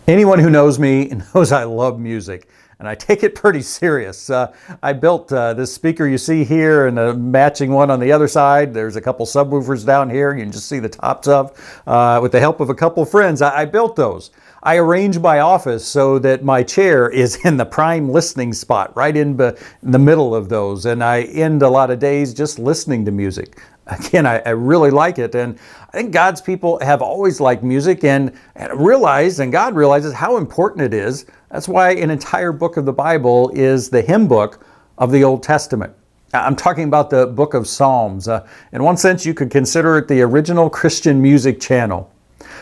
Anyone who knows me knows I love music, and I take it pretty serious. I built this speaker you see here and a matching one on the other side. There's a couple subwoofers down here you can just see the tops of. With the help of a couple friends, I built those. I arranged my office so that my chair is in the prime listening spot, right in the middle of those, and I end a lot of days just listening to music. Again, I really like it, and I think God's people have always liked music and realized, and God realizes how important it is. That's why an entire book of the Bible is the hymn book of the Old Testament. I'm talking about the book of Psalms. In one sense, you could consider it the original Christian music channel.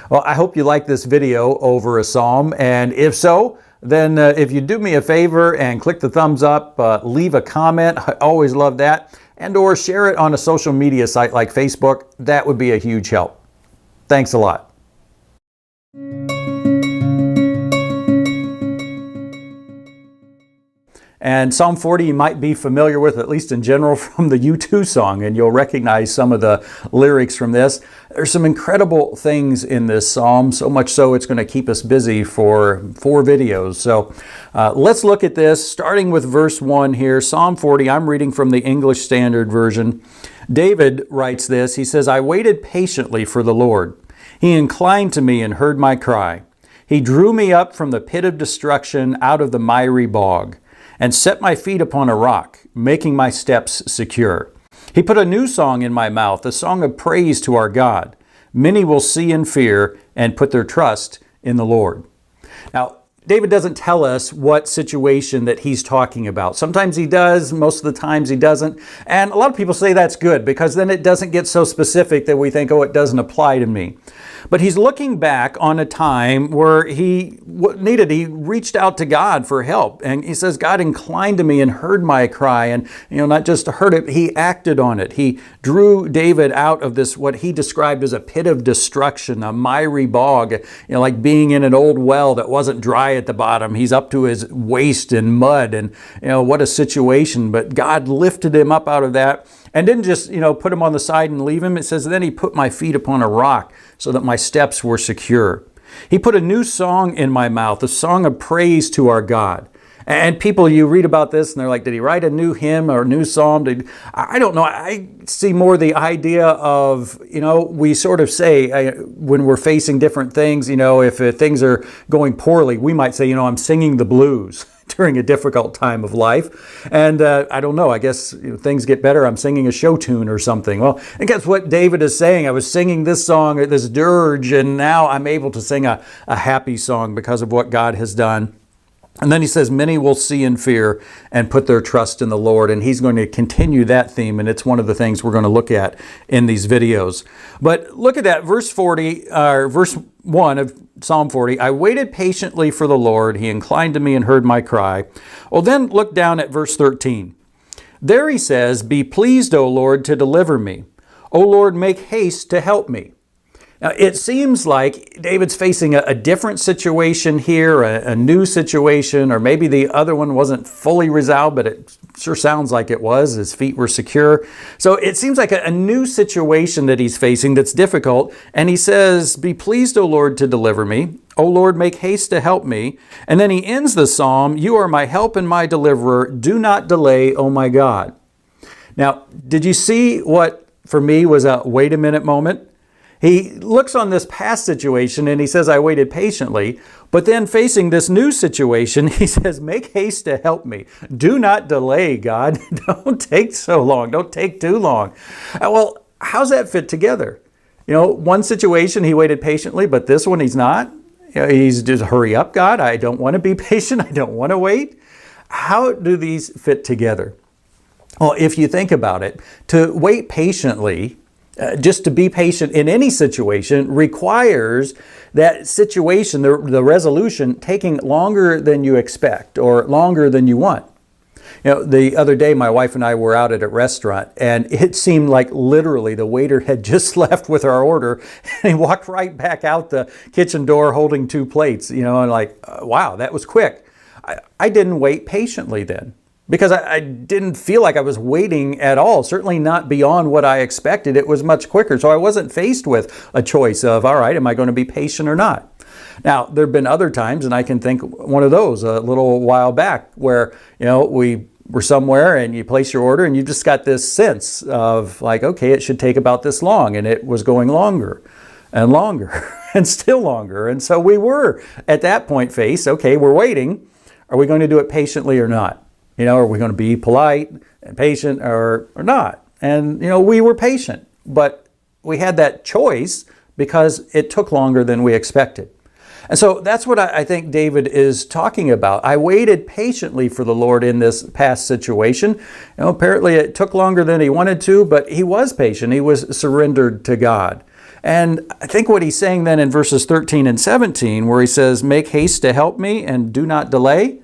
Well, I hope you like this video over a psalm, and if so, then if you do me a favor and click the thumbs up, leave a comment, I always love that, and or share it on a social media site like Facebook, that would be a huge help. Thanks a lot. And Psalm 40 you might be familiar with, at least in general, from the U2 song, and you'll recognize some of the lyrics from this. There's some incredible things in this psalm, so much so it's going to keep us busy for 4 videos. So let's look at this, starting with verse 1 here. Psalm 40, I'm reading from the English Standard Version. David writes this, he says, "I waited patiently for the Lord. He inclined to me and heard my cry. He drew me up from the pit of destruction out of the miry bog, and set my feet upon a rock, making my steps secure. He put a new song in my mouth, a song of praise to our God. Many will see and fear and put their trust in the Lord." Now, David doesn't tell us what situation that he's talking about. Sometimes he does, most of the times he doesn't. And a lot of people say that's good because then it doesn't get so specific that we think, oh, it doesn't apply to me. But he's looking back on a time where he reached out to God for help. And he says, God inclined to me and heard my cry. And, not just heard it, he acted on it. He drew David out of this, what he described as a pit of destruction, a miry bog, like being in an old well that wasn't dry at the bottom. He's up to his waist in mud, and what a situation. But God lifted him up out of that and didn't just put him on the side and leave him. It says, then he put my feet upon a rock so that my steps were secure. He put a new song in my mouth, a song of praise to our God. And people, you read about this and they're like, did he write a new hymn or a new psalm? I don't know. I see more the idea of, we sort of say when we're facing different things, if things are going poorly, we might say, I'm singing the blues during a difficult time of life. And I don't know, I guess things get better. I'm singing a show tune or something. Well, I think that's what David is saying. I was singing this song, or this dirge, and now I'm able to sing a happy song because of what God has done. And then he says, many will see and fear and put their trust in the Lord. And he's going to continue that theme. And it's one of the things we're going to look at in these videos. But look at that, verse 1 of Psalm 40. I waited patiently for the Lord. He inclined to me and heard my cry. Well, then look down at verse 13. There he says, be pleased, O Lord, to deliver me. O Lord, make haste to help me. Now, it seems like David's facing a different situation here, a new situation, or maybe the other one wasn't fully resolved, but it sure sounds like it was. His feet were secure. So it seems like a new situation that he's facing that's difficult. And he says, be pleased, O Lord, to deliver me. O Lord, make haste to help me. And then he ends the psalm, you are my help and my deliverer. Do not delay, O my God. Now, did you see what for me was a wait a minute moment? He looks on this past situation and he says, I waited patiently. But then facing this new situation, he says, make haste to help me. Do not delay, God. Don't take so long. Don't take too long. Well, how's that fit together? One situation he waited patiently, but this one he's not. He's just, hurry up, God. I don't want to be patient. I don't want to wait. How do these fit together? Well, if you think about it, to wait patiently, just to be patient in any situation requires that situation, the resolution, taking longer than you expect or longer than you want. The other day, my wife and I were out at a restaurant, and it seemed like literally the waiter had just left with our order, and he walked right back out the kitchen door holding 2 plates, and like, wow, that was quick. I didn't wait patiently then. Because I didn't feel like I was waiting at all, certainly not beyond what I expected. It was much quicker. So I wasn't faced with a choice of, all right, am I going to be patient or not? Now, there have been other times, and I can think one of those a little while back, where we were somewhere and you place your order and you just got this sense of like, okay, it should take about this long, and it was going longer and longer and still longer. And so we were at that point faced, okay, we're waiting. Are we going to do it patiently or not? Are we going to be polite and patient or not? And we were patient, but we had that choice because it took longer than we expected. And so that's what I think David is talking about. I waited patiently for the Lord in this past situation. Apparently it took longer than he wanted to, but he was patient. He was surrendered to God. And I think what he's saying then in verses 13 and 17, where he says, make haste to help me and do not delay.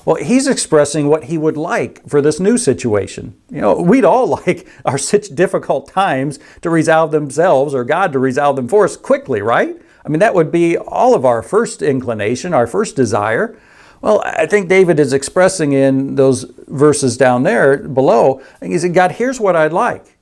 Well, he's expressing what he would like for this new situation. We'd all like our such difficult times to resolve themselves, or God to resolve them for us quickly, right? I mean, that would be all of our first inclination, our first desire. Well, I think David is expressing in those verses down there below, he said, God, here's what I'd like.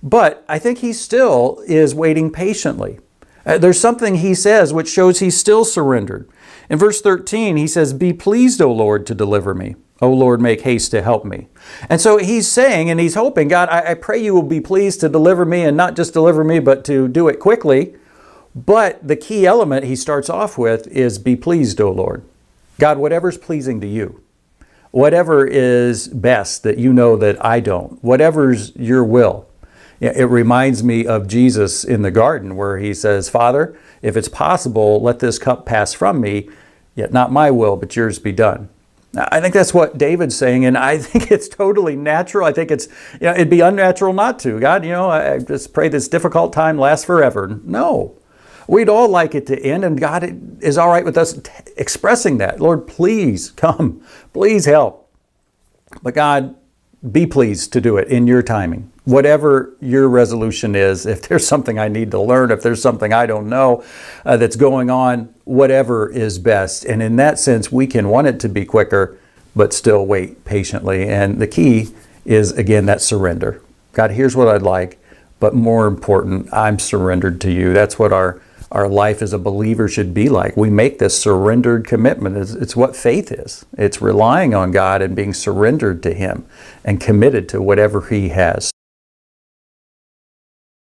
But I think he still is waiting patiently. There's something he says which shows he's still surrendered. In verse 13, he says, be pleased, O Lord, to deliver me. O Lord, make haste to help me. And so he's saying, and he's hoping, God, I pray you will be pleased to deliver me, and not just deliver me, but to do it quickly. But the key element he starts off with is be pleased, O Lord. God, whatever's pleasing to you, whatever is best that you know that I don't, whatever's your will. It reminds me of Jesus in the garden where he says, Father, if it's possible, let this cup pass from me, yet not my will, but yours be done. Now, I think that's what David's saying, and I think it's totally natural. I think it's, it'd be unnatural not to. God, I just pray this difficult time lasts forever. No. We'd all like it to end, and God is all right with us expressing that. Lord, please come. Please help. But God, be pleased to do it in your timing. Whatever your resolution is, if there's something I need to learn, if there's something I don't know that's going on, whatever is best. And in that sense, we can want it to be quicker, but still wait patiently. And the key is, again, that surrender. God, here's what I'd like, but more important, I'm surrendered to you. That's what our life as a believer should be like. We make this surrendered commitment. It's what faith is. It's relying on God and being surrendered to Him and committed to whatever He has.